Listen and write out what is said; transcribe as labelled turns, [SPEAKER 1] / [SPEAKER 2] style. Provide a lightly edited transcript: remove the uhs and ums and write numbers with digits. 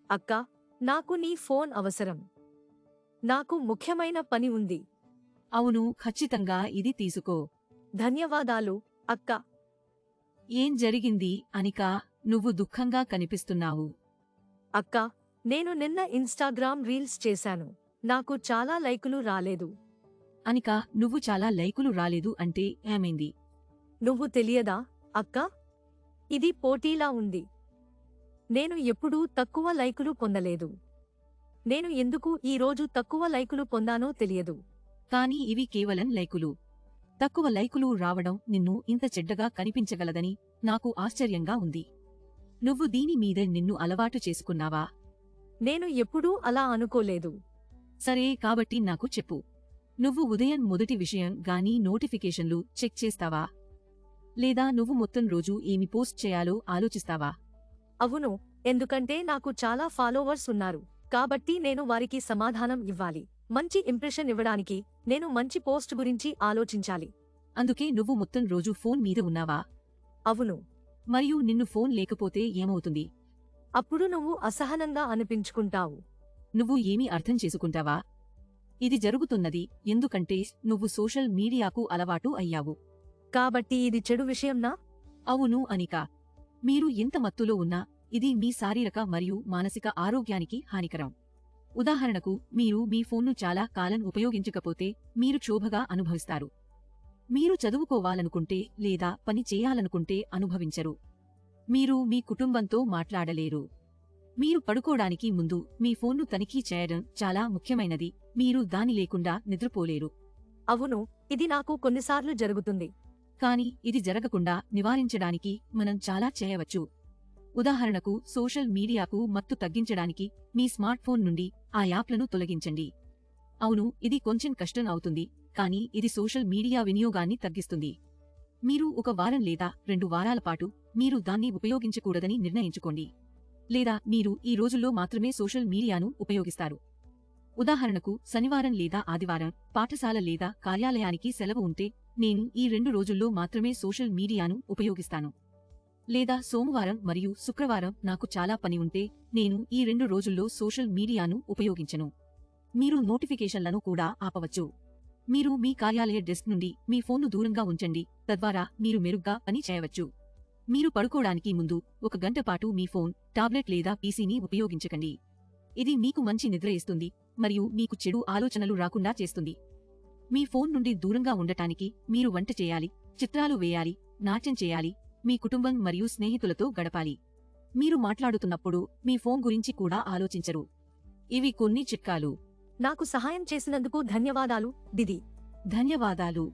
[SPEAKER 1] అక్కా, నాకు నీ ఫోన్ అవసరం. నాకు ముఖ్యమైన పని ఉంది.
[SPEAKER 2] అవును, ఖచ్చితంగా ఇది తీసుకో.
[SPEAKER 1] ధన్యవాదాలు, అక్కా.
[SPEAKER 2] ఏం జరిగింది అనికా? నువ్వు దుఃఖంగా కనిపిస్తున్నావు.
[SPEAKER 1] అక్కా, నేను నిన్న ఇన్స్టాగ్రామ్ రీల్స్ చేశాను. నాకు చాలా లైకులు రాలేదు.
[SPEAKER 2] అనికా, నువ్వు చాలా లైకులు రాలేదు అంటే ఏమైంది?
[SPEAKER 1] నువ్వు తెలియదా, అక్కా? ఇది పోటీలా ఉంది. నేను ఎప్పుడూ తక్కువ లైకులు పొందలేదు. నేను ఎందుకు ఈ రోజు తక్కువ లైకులు పొందానో తెలియదు.
[SPEAKER 2] కానీ ఇవి కేవలం లైకులు. తక్కువ లైకులు రావడం నిన్ను ఇంత చెడ్డగా కనిపించగలదని నాకు ఆశ్చర్యంగా ఉంది. నువ్వు దీని మీదే నిన్ను అలవాటు చేసుకున్నావా?
[SPEAKER 1] నేను ఎప్పుడూ అలా అనుకోలేదు.
[SPEAKER 2] సరే, కాబట్టి నాకు చెప్పు. నువ్వు ఉదయం మొదటి విషయం గానీ నోటిఫికేషన్లు చెక్ చేస్తావా? లేదా నువ్వు మొత్తం రోజు ఏమి పోస్ట్ చేయాలో ఆలోచిస్తావా?
[SPEAKER 1] అవును, ఎందుకంటే నాకు చాలా ఫాలోవర్స్ ఉన్నారు. కాబట్టి నేను వారికి సమాధానం ఇవ్వాలి. మంచి ఇంప్రెషన్ ఇవ్వడానికి నేను మంచి పోస్ట్ గురించి ఆలోచించాలి.
[SPEAKER 2] అందుకే నువ్వు మొత్తం రోజు ఫోన్ మీద ఉన్నావా?
[SPEAKER 1] అవును.
[SPEAKER 2] మరియు నిన్ను ఫోన్ లేకపోతే ఏమవుతుంది?
[SPEAKER 1] అప్పుడు నువ్వు అసహనంగా అనిపించుకుంటావు.
[SPEAKER 2] నువ్వు ఏమీ అర్థం చేసుకుంటావా? ఇది జరుగుతున్నది ఎందుకంటే నువ్వు సోషల్ మీడియాకు అలవాటు అయ్యావు.
[SPEAKER 1] కాబట్టి ఇది చెడు విషయంనా?
[SPEAKER 2] అవును అనికా. మీరు ఎంత మత్తులో ఉన్నా ఇది మీ శారీరక మరియు మానసిక ఆరోగ్యానికి హానికరం. ఉదాహరణకు, మీరు మీ ఫోన్ను చాలా కాలం ఉపయోగించకపోతే మీరు క్షోభగా అనుభవిస్తారు. మీరు చదువుకోవాలనుకుంటే లేదా పని చేయాలనుకుంటే అనుభవించరు. మీరు మీ కుటుంబంతో మాట్లాడలేరు. మీరు పడుకోడానికి ముందు మీ ఫోన్ను తనిఖీ చేయడం చాలా ముఖ్యమైనది. మీరు దాని లేకుండా నిద్రపోలేరు.
[SPEAKER 1] అవును, ఇది నాకు కొన్నిసార్లు జరుగుతుంది.
[SPEAKER 2] కాని ఇది జరగకుండా నివారించడానికి మనం చాలా చేయవచ్చు. ఉదాహరణకు, సోషల్ మీడియాకు మత్తు తగ్గించడానికి మీ స్మార్ట్ ఫోన్ నుండి ఆ యాప్లను తొలగించండి. అవును, ఇది కొంచెం కష్టం అవుతుంది, కానీ ఇది సోషల్ మీడియా వినియోగాన్ని తగ్గిస్తుంది. మీరు ఒక వారం లేదా 2 వారాల పాటు మీరు దాన్ని ఉపయోగించకూడదని నిర్ణయించుకోండి. లేదా మీరు ఈ రోజుల్లో మాత్రమే సోషల్ మీడియాను ఉపయోగిస్తారు. ఉదాహరణకు, శనివారం లేదా ఆదివారం పాఠశాల లేదా కార్యాలయానికి సెలవు ఉంటే నేను ఈ 2 రోజుల్లో మాత్రమే సోషల్ మీడియాను ఉపయోగిస్తాను. లేదా సోమవారం మరియు శుక్రవారం నాకు చాలా పని ఉంటే నేను ఈ 2 రోజుల్లో సోషల్ మీడియాను ఉపయోగించను. మీరు నోటిఫికేషన్లను కూడా ఆపవచ్చు. మీరు మీ కార్యాలయ డెస్క్ నుండి మీ ఫోన్ను దూరంగా ఉంచండి, తద్వారా మీరు మెరుగ్గా పని చేయవచ్చు. మీరు పడుకోవడానికి ముందు 1 గంట పాటు మీ ఫోన్, టాబ్లెట్ లేదా పీసీని ఉపయోగించకండి. ఇది మీకు మంచి నిద్ర ఇస్తుంది మరియు మీకు చెడు ఆలోచనలు రాకుండా చేస్తుంది. మీ ఫోన్ నుండి దూరంగా ఉండటానికి మీరు వంట చేయాలి, చిత్రాలు వేయాలి, నాట్యం చేయాలి, మీ కుటుంబం మరియు స్నేహితులతో గడపాలి. మీరు మాట్లాడుతున్నప్పుడు మీ ఫోన్ గురించి కూడా ఆలోచించరు. ఇవి కొన్ని చిట్కాలు.
[SPEAKER 1] నాకు సహాయం చేసినందుకు ధన్యవాదాలు, దిది.
[SPEAKER 2] ధన్యవాదాలు.